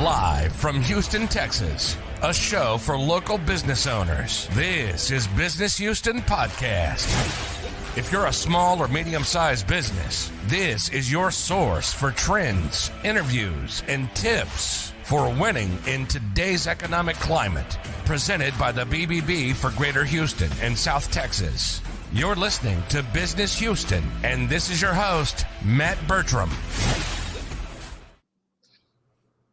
Live from Houston, Texas, a show for local business owners. This is Business Houston Podcast. If you're a small or medium-sized business, this is your source for trends, interviews, and tips for winning in today's economic climate. Presented by the BBB for Greater Houston and South Texas. You're listening to Business Houston, and this is your host, Matt Bertram.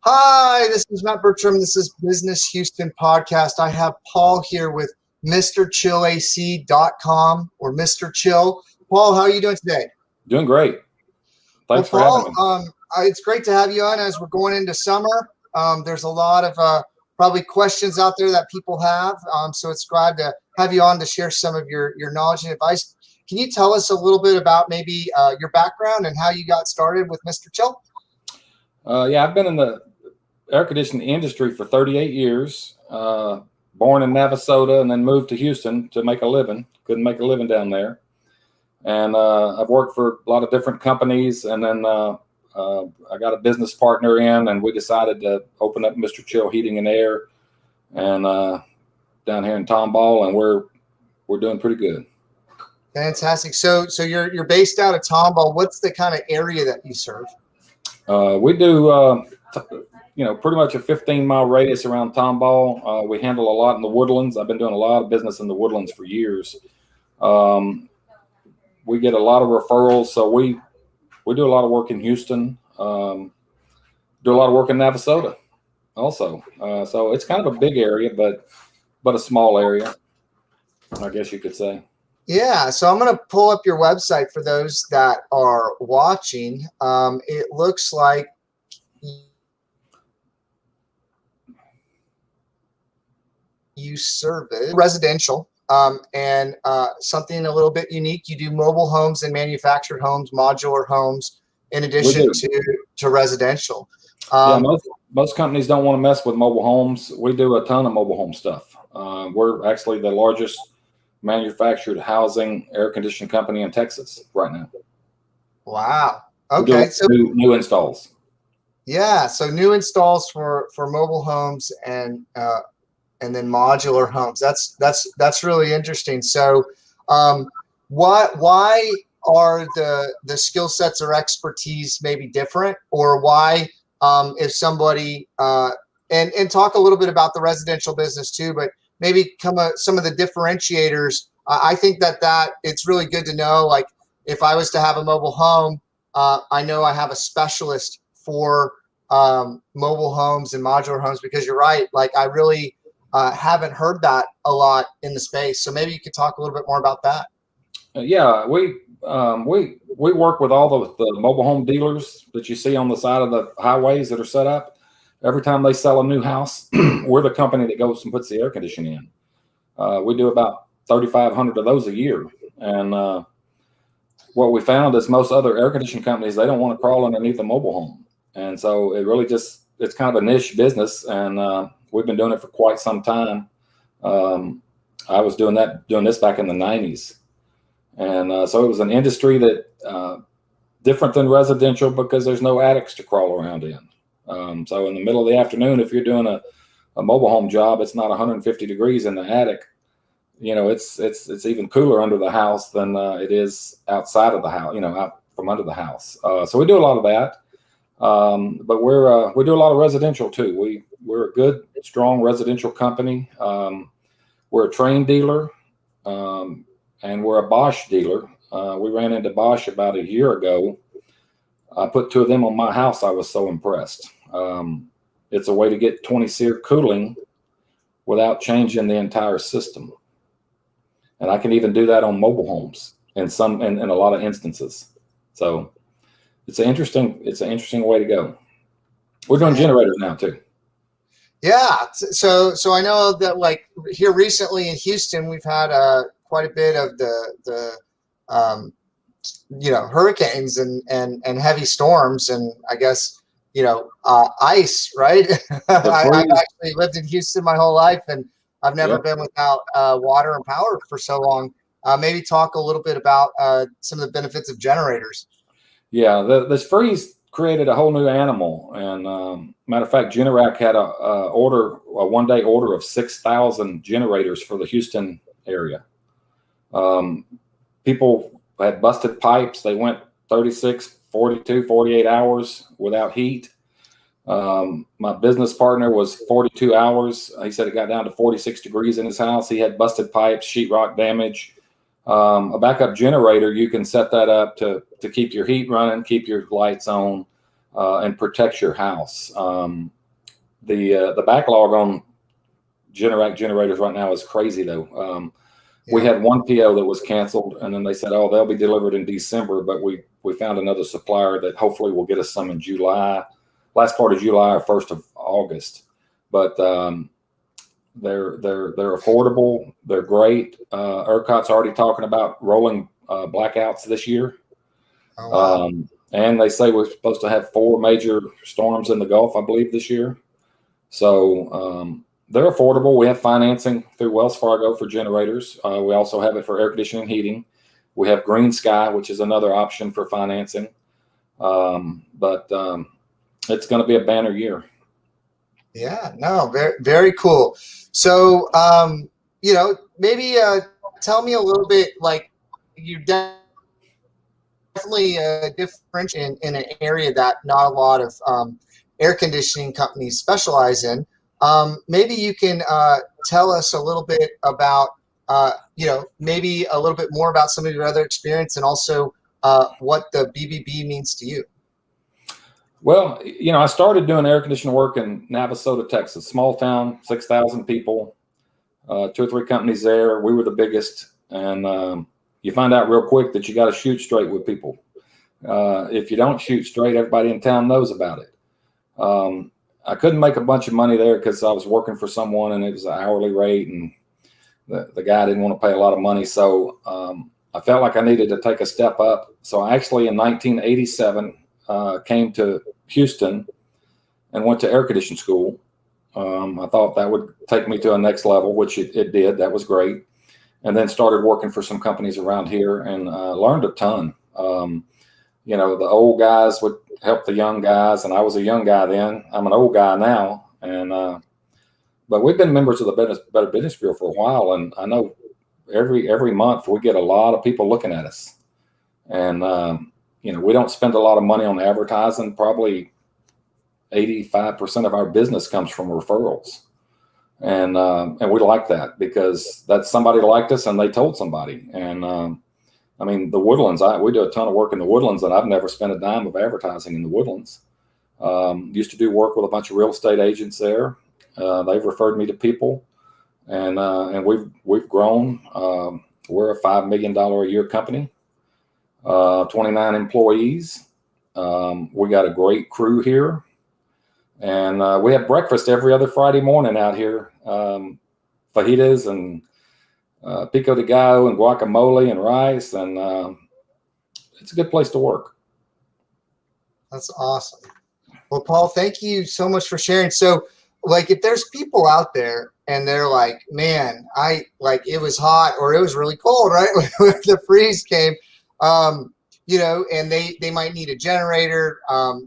Hi, this is Matt Bertram. This is Business Houston Podcast. I have Paul here with MrChillAC.com or Mr. Chill. Paul, how are you doing today? Doing great. Thanks for having me. It's great to have you on as we're going into summer. There's a lot of probably questions out there that people have. So it's glad to have you on to share some of your knowledge and advice. Can you tell us a little bit about maybe your background and how you got started with Mr. Chill? Yeah, I've been in the air conditioning industry for 38 years. Born in Navasota and then moved to Houston to make a living. Couldn't make a living down there. And I've worked for a lot of different companies. And then I got a business partner in, and we decided to open up Mr. Chill Heating and Air, and down here in Tomball, and we're doing pretty good. Fantastic. So you're based out of Tomball. What's the kind of area that you serve? We do pretty much a 15-mile radius around Tomball. We handle a lot in the Woodlands. I've been doing a lot of business in the Woodlands for years. We get a lot of referrals, so we do a lot of work in Houston. Do a lot of work in Navasota also. So it's kind of a big area, but a small area, I guess you could say. Yeah, so I'm going to pull up your website for those that are watching. It looks like you service residential and something a little bit unique. You do mobile homes and manufactured homes, modular homes, in addition to residential. Most companies don't want to mess with mobile homes. We do a ton of mobile home stuff. We're actually the largest manufactured housing air conditioning company in Texas right now. Wow. Okay. So new installs. Yeah. So new installs for mobile homes and then modular homes. That's really interesting. So why are the skill sets or expertise maybe different, or why if somebody and talk a little bit about the residential business too, but maybe some of the differentiators. I think that it's really good to know, like if I was to have a mobile home, I know I have a specialist for mobile homes and modular homes, because you're right. Like I really haven't heard that a lot in the space. So maybe you could talk a little bit more about that. Yeah, we work with all the mobile home dealers that you see on the side of the highways that are set up. Every time they sell a new house, we're the company that goes and puts the air conditioning in. We do about 3,500 of those a year. And what we found is most other air conditioning companies, they don't want to crawl underneath a mobile home. And so it really it's kind of a niche business. And we've been doing it for quite some time. I was doing this back in the 90s. And so it was an industry that different than residential because there's no attics to crawl around in. So in the middle of the afternoon, if you're doing a mobile home job, it's not 150 degrees in the attic. It's even cooler under the house than it is outside of the house, out from under the house. So we do a lot of that. But we do a lot of residential too. We're a good, strong residential company. We're a Trane dealer, and we're a Bosch dealer. We ran into Bosch about a year ago. I put two of them on my house. I was so impressed. It's a way to get 20 SEER cooling without changing the entire system. And I can even do that on mobile homes in a lot of instances. So it's an interesting way to go. We're doing generators now too. Yeah. So I know that like here recently in Houston, we've had quite a bit of the hurricanes and heavy storms, and I guess ice, right? I've actually lived in Houston my whole life, and I've never been without water and power for so long. Maybe talk a little bit about some of the benefits of generators. Yeah, this freeze created a whole new animal. And matter of fact, Generac had a 1-day order of 6,000 generators for the Houston area. People had busted pipes. They went 36, 42, 48 hours without heat. My business partner was 42 hours. He said it got down to 46 degrees in his house. He had busted pipes, sheetrock damage. A backup generator, you can set that up to keep your heat running, keep your lights on, and protect your house. The backlog on Generac generators right now is crazy, though. We had one PO that was canceled, and then they said, "Oh, they'll be delivered in December." But we found another supplier that hopefully will get us some in July, last part of July or 1st of August. But they're affordable. They're great. ERCOT's already talking about rolling blackouts this year. Oh, wow. And they say we're supposed to have 4 major storms in the Gulf, I believe, this year. So they're affordable. We have financing through Wells Fargo for generators. We also have it for air conditioning and heating. We have Green Sky, which is another option for financing. But it's going to be a banner year. Yeah, no, very, very cool. So, maybe tell me a little bit, like, you definitely different in an area that not a lot of air conditioning companies specialize in. Maybe you can tell us a little bit about, maybe a little bit more about some of your other experience, and also what the BBB means to you. Well, I started doing air conditioning work in Navasota, Texas, small town, 6,000 people, 2 or 3 companies there. We were the biggest. And you find out real quick that you got to shoot straight with people. If you don't shoot straight, everybody in town knows about it. I couldn't make a bunch of money there because I was working for someone and it was an hourly rate, and the guy didn't want to pay a lot of money. So I felt like I needed to take a step up. So I actually, in 1987, came to Houston and went to air conditioning school. I thought that would take me to a next level, which it did. That was great. And then started working for some companies around here and learned a ton. The old guys would help the young guys, and I was a young guy then. I'm an old guy now. And but we've been members of the Better Business Bureau for a while, and I know every month we get a lot of people looking at us. And we don't spend a lot of money on advertising. Probably 85% of our business comes from referrals. And we like that because that's somebody liked us and they told somebody. And the Woodlands, we do a ton of work in the Woodlands, and I've never spent a dime of advertising in the Woodlands. Used to do work with a bunch of real estate agents there. They've referred me to people, and we've grown. We're a $5 million a year company, 29 employees. We got a great crew here. And we have breakfast every other Friday morning out here. Fajitas and pico de gallo and guacamole and rice. And it's a good place to work. That's awesome. Well, Paul, thank you so much for sharing. So, like, if there's people out there and they're like, man, it was hot or it was really cold, right? When the freeze came, and they might need a generator.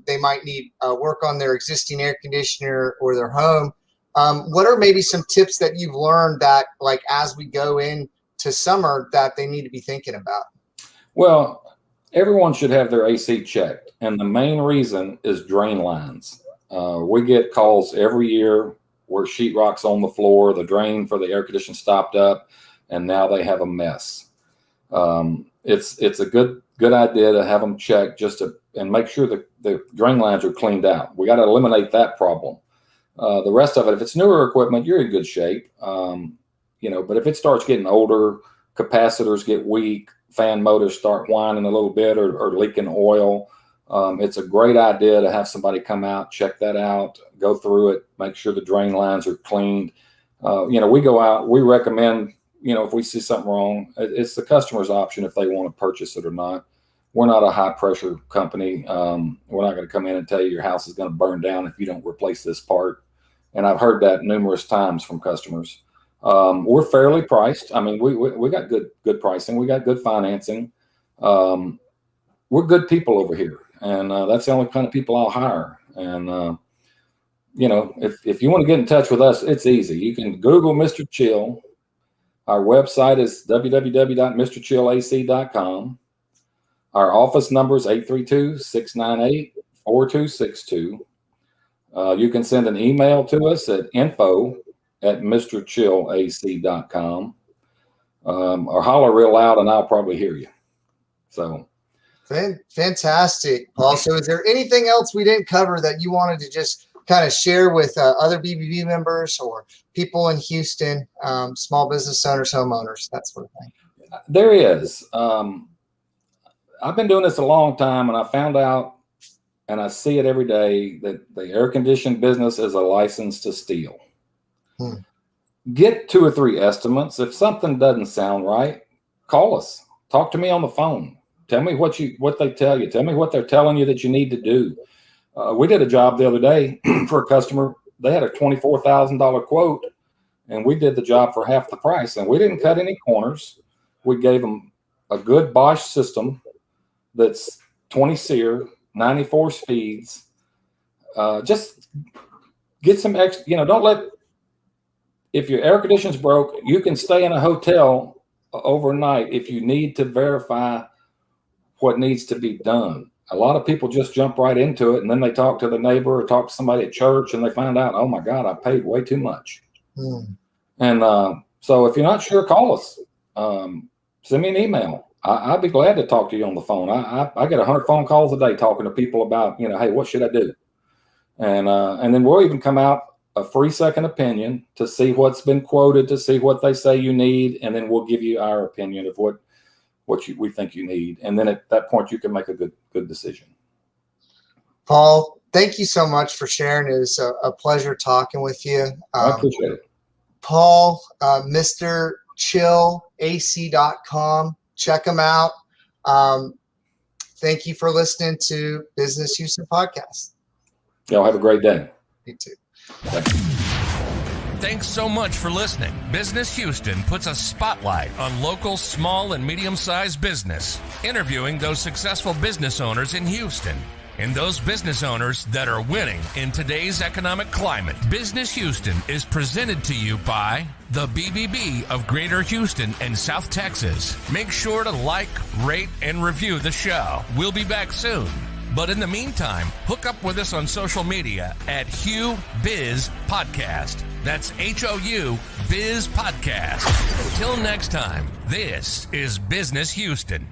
They might need work on their existing air conditioner or their home. What are maybe some tips that you've learned that, like, as we go into summer, that they need to be thinking about? Well, everyone should have their AC checked. And the main reason is drain lines. We get calls every year where sheetrock's on the floor, the drain for the air conditioner stopped up, and now they have a mess. It's a good idea to have them checked and make sure that the drain lines are cleaned out. We got to eliminate that problem. The rest of it, if it's newer equipment, you're in good shape. But if it starts getting older, capacitors get weak, fan motors start whining a little bit or leaking oil, it's a great idea to have somebody come out, check that out, go through it, make sure the drain lines are cleaned. We go out, we recommend, if we see something wrong, it's the customer's option if they want to purchase it or not. We're not a high pressure company. We're not going to come in and tell you your house is going to burn down if you don't replace this part. And I've heard that numerous times from customers. We're fairly priced. We got good pricing. We got good financing. We're good people over here. And that's the only kind of people I'll hire. And, if you want to get in touch with us, it's easy. You can Google Mr. Chill. Our website is www.mrchillac.com. Our office number is 832-698-4262. You can send an email to us at info@mrchillac.com. Or holler real loud and I'll probably hear you. So fantastic, Paul. So is there anything else we didn't cover that you wanted to just kind of share with other BBB members or people in Houston, small business owners, homeowners, that sort of thing? There is. I've been doing this a long time, and I found out, and I see it every day, that the air conditioned business is a license to steal. Get 2 or 3 estimates. If something doesn't sound right, call us. Talk to me on the phone. Tell me what they tell you. Tell me what they're telling you that you need to do. We did a job the other day for a customer. They had a $24,000 quote, and we did the job for half the price. And we didn't cut any corners. We gave them a good Bosch system that's 20 SEER, 94 speeds. Just get some extra. Don't let. If your air conditioner's broke, you can stay in a hotel overnight if you need to verify what needs to be done. A lot of people just jump right into it, and then they talk to the neighbor or talk to somebody at church, and they find out, oh my God, I paid way too much. And so if you're not sure, call us. Send me an email. I'd be glad to talk to you on the phone. I get 100 phone calls a day talking to people about, hey, what should I do? And then we'll even come out a free second opinion to see what's been quoted, to see what they say you need, and then we'll give you our opinion of what we think you need. And then at that point, you can make a good decision. Paul, thank you so much for sharing. It was a pleasure talking with you. I appreciate it. Paul, MrChillac.com. Check him out. Thank you for listening to Business Houston Podcast. Y'all have a great day. You too. Thanks so much for listening. Business Houston puts a spotlight on local small and medium-sized business, interviewing those successful business owners in Houston and those business owners that are winning in today's economic climate. Business Houston is presented to you by the BBB of Greater Houston and South Texas. Make sure to like, rate, and review the show. We'll be back soon. But in the meantime, hook up with us on social media at Hugh Biz Podcast. That's HOU Biz Podcast. Till next time, this is Business Houston.